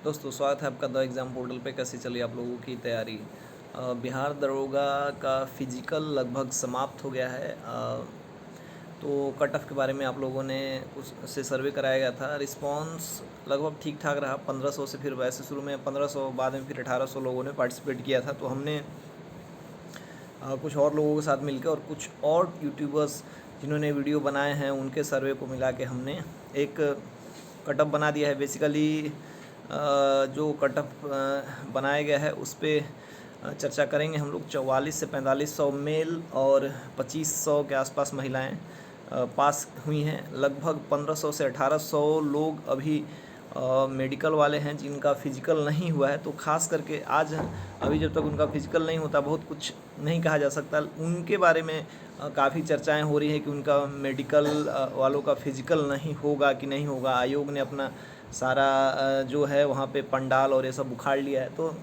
दोस्तों स्वागत है आपका द एग्ज़ाम पोर्टल पे। कैसी चली आप लोगों की तैयारी? बिहार दरोगा का फिजिकल लगभग समाप्त हो गया है। तो कट ऑफ के बारे में आप लोगों ने उससे सर्वे कराया गया था। रिस्पांस लगभग ठीक ठाक रहा, 1500 से फिर वैसे शुरू में 1500, बाद में फिर 1800 लोगों ने पार्टिसिपेट किया था। तो हमने कुछ और लोगों के साथ मिलकर और कुछ और यूट्यूबर्स जिन्होंने वीडियो बनाए हैं उनके सर्वे को मिला के हमने एक कट ऑफ बना दिया है। बेसिकली जो कट ऑफ बनाया गया है उस पर चर्चा करेंगे हम लोग। 44 से 4500 मेल और 2500 के आसपास महिलाएं पास हुई हैं। लगभग 1500 से 1800 लोग अभी मेडिकल वाले हैं जिनका फिजिकल नहीं हुआ है। तो ख़ास करके आज अभी जब तक उनका फिजिकल नहीं होता बहुत कुछ नहीं कहा जा सकता। उनके बारे में काफ़ी चर्चाएं हो रही है कि उनका मेडिकल वालों का फिजिकल नहीं होगा कि नहीं होगा। आयोग ने अपना सारा जो है वहाँ पे पंडाल और ये सब उखाड़ लिया है। तो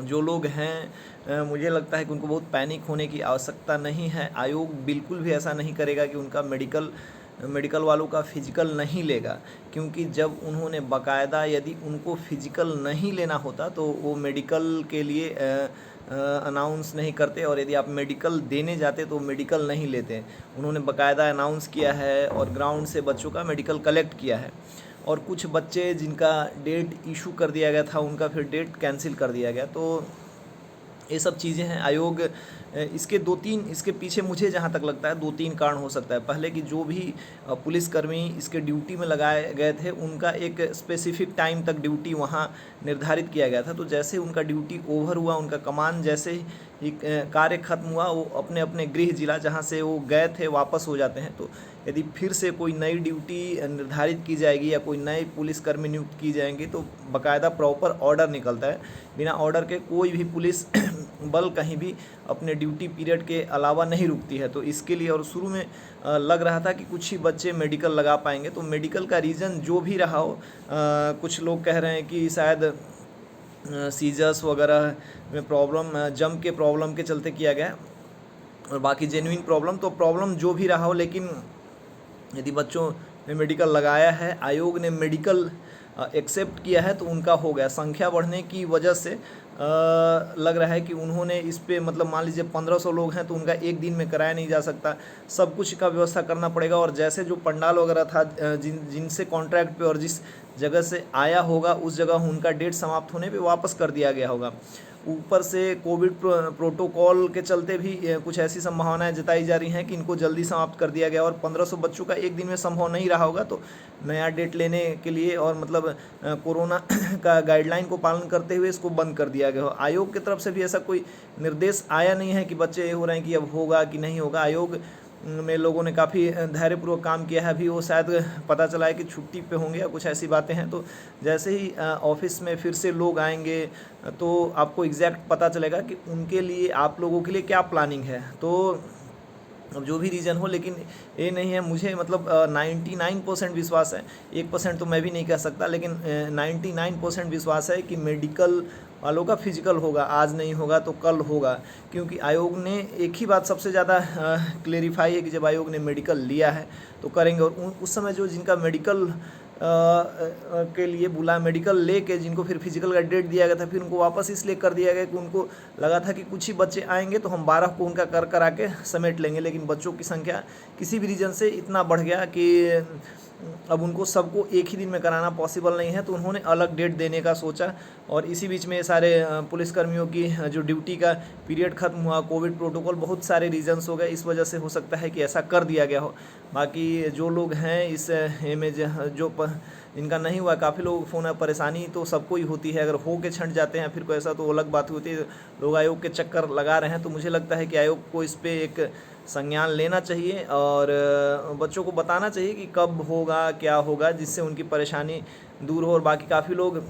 जो लोग हैं मुझे लगता है कि उनको बहुत पैनिक होने की आवश्यकता नहीं है। आयोग बिल्कुल भी ऐसा नहीं करेगा कि उनका मेडिकल वालों का फिजिकल नहीं लेगा, क्योंकि जब उन्होंने बाकायदा यदि उनको फिजिकल नहीं लेना होता तो वो मेडिकल के लिए अनाउंस नहीं करते, और यदि आप मेडिकल देने जाते तो मेडिकल नहीं लेते। उन्होंने बाकायदा अनाउंस किया है और ग्राउंड से बच्चों का मेडिकल कलेक्ट किया है। और कुछ बच्चे जिनका डेट इशू कर दिया गया था उनका फिर डेट कैंसिल कर दिया गया। तो ये सब चीज़ें हैं। आयोग इसके पीछे मुझे जहाँ तक लगता है 2-3 कारण हो सकता है। पहले कि जो भी पुलिसकर्मी इसके ड्यूटी में लगाए गए थे उनका एक स्पेसिफिक टाइम तक ड्यूटी वहाँ निर्धारित किया गया था। तो जैसे उनका ड्यूटी ओवर हुआ, उनका कमान जैसे ही कार्य खत्म हुआ, वो अपने अपने गृह जिला जहाँ से वो गए थे वापस हो जाते हैं। तो यदि फिर से कोई नई ड्यूटी निर्धारित की जाएगी या कोई नए पुलिसकर्मी नियुक्त की जाएंगी तो बाकायदा प्रॉपर ऑर्डर निकलता है। बिना ऑर्डर के कोई भी पुलिस बल कहीं भी अपने ड्यूटी पीरियड के अलावा नहीं रुकती है। तो इसके लिए और शुरू में लग रहा था कि कुछ ही बच्चे मेडिकल लगा पाएंगे। तो मेडिकल का रीज़न जो भी रहा हो, कुछ लोग कह रहे हैं कि शायद सीजर्स वगैरह में प्रॉब्लम, जम के प्रॉब्लम के चलते किया गया, और बाकी जेन्युइन प्रॉब्लम। तो प्रॉब्लम जो भी रहा हो, लेकिन यदि बच्चों ने मेडिकल लगाया है, आयोग ने मेडिकल एक्सेप्ट किया है, तो उनका हो गया। संख्या बढ़ने की वजह से लग रहा है कि उन्होंने इस पे मतलब मान लीजिए 1500 लोग हैं तो उनका एक दिन में कराया नहीं जा सकता, सब कुछ का व्यवस्था करना पड़ेगा। और जैसे जो पंडाल वगैरह था जिनसे कॉन्ट्रैक्ट पे और जिस जगह से आया होगा उस जगह उनका डेट समाप्त होने पे वापस कर दिया गया होगा। ऊपर से कोविड प्रोटोकॉल के चलते भी कुछ ऐसी संभावनाएं जताई जा रही हैं कि इनको जल्दी समाप्त कर दिया गया। और 1500 बच्चों का एक दिन में संभव नहीं रहा होगा, तो नया डेट लेने के लिए और मतलब कोरोना का गाइडलाइन को पालन करते हुए इसको बंद कर दिया गया हो। आयोग की तरफ से भी ऐसा कोई निर्देश आया नहीं है कि बच्चे ये हो रहे हैं कि अब होगा कि नहीं होगा। आयोग में लोगों ने काफ़ी धैर्यपूर्वक काम किया है। अभी वो शायद पता चला है कि छुट्टी पे होंगे या कुछ ऐसी बातें हैं। तो जैसे ही ऑफिस में फिर से लोग आएंगे तो आपको एग्जैक्ट पता चलेगा कि उनके लिए, आप लोगों के लिए क्या प्लानिंग है। तो अब जो भी रीज़न हो, लेकिन ये नहीं है, मुझे मतलब 99% विश्वास है, 1% तो मैं भी नहीं कह सकता, लेकिन 99% विश्वास है कि मेडिकल वालों का फिजिकल होगा। आज नहीं होगा तो कल होगा, क्योंकि आयोग ने एक ही बात सबसे ज़्यादा क्लेरिफाई है कि जब आयोग ने मेडिकल लिया है तो करेंगे। और उस समय जो जिनका मेडिकल के लिए बुला, मेडिकल लेके जिनको फिर फिजिकल का डेट दिया गया था, फिर उनको वापस इसलिए कर दिया गया कि उनको लगा था कि कुछ ही बच्चे आएंगे तो हम 12 को उनका करा के समेट लेंगे। लेकिन बच्चों की संख्या किसी भी रीज़न से इतना बढ़ गया कि अब उनको सबको एक ही दिन में कराना पॉसिबल नहीं है। तो उन्होंने अलग डेट देने का सोचा, और इसी बीच में सारे पुलिसकर्मियों की जो ड्यूटी का पीरियड खत्म हुआ, कोविड प्रोटोकॉल, बहुत सारे रीजंस हो गए, इस वजह से हो सकता है कि ऐसा कर दिया गया हो। बाकी जो लोग हैं इस इमेज जिनका नहीं हुआ, काफ़ी लोगों को फ़ोन है, परेशानी तो सबको ही होती है। अगर हो के छंट जाते हैं फिर कोई ऐसा तो अलग बात होती है। लोग आयोग के चक्कर लगा रहे हैं, तो मुझे लगता है कि आयोग को इस पर एक संज्ञान लेना चाहिए और बच्चों को बताना चाहिए कि कब होगा, क्या होगा, जिससे उनकी परेशानी दूर हो। और बाकी काफ़ी लोग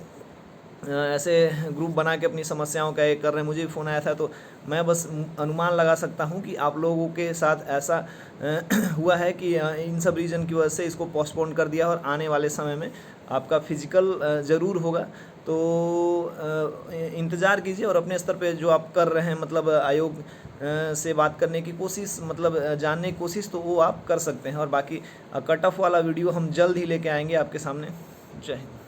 ऐसे ग्रुप बना के अपनी समस्याओं का ये कर रहे हैं। मुझे भी फ़ोन आया था, तो मैं बस अनुमान लगा सकता हूँ कि आप लोगों के साथ ऐसा हुआ है कि इन सब रीज़न की वजह से इसको पोस्टपोन कर दिया, और आने वाले समय में आपका फिजिकल ज़रूर होगा। तो इंतज़ार कीजिए और अपने स्तर पे जो आप कर रहे हैं, मतलब आयोग से बात करने की कोशिश, मतलब जानने की कोशिश, तो वो आप कर सकते हैं। और बाकी कट ऑफ वाला वीडियो हम जल्द ही लेके आएंगे आपके सामने। जय हिंद।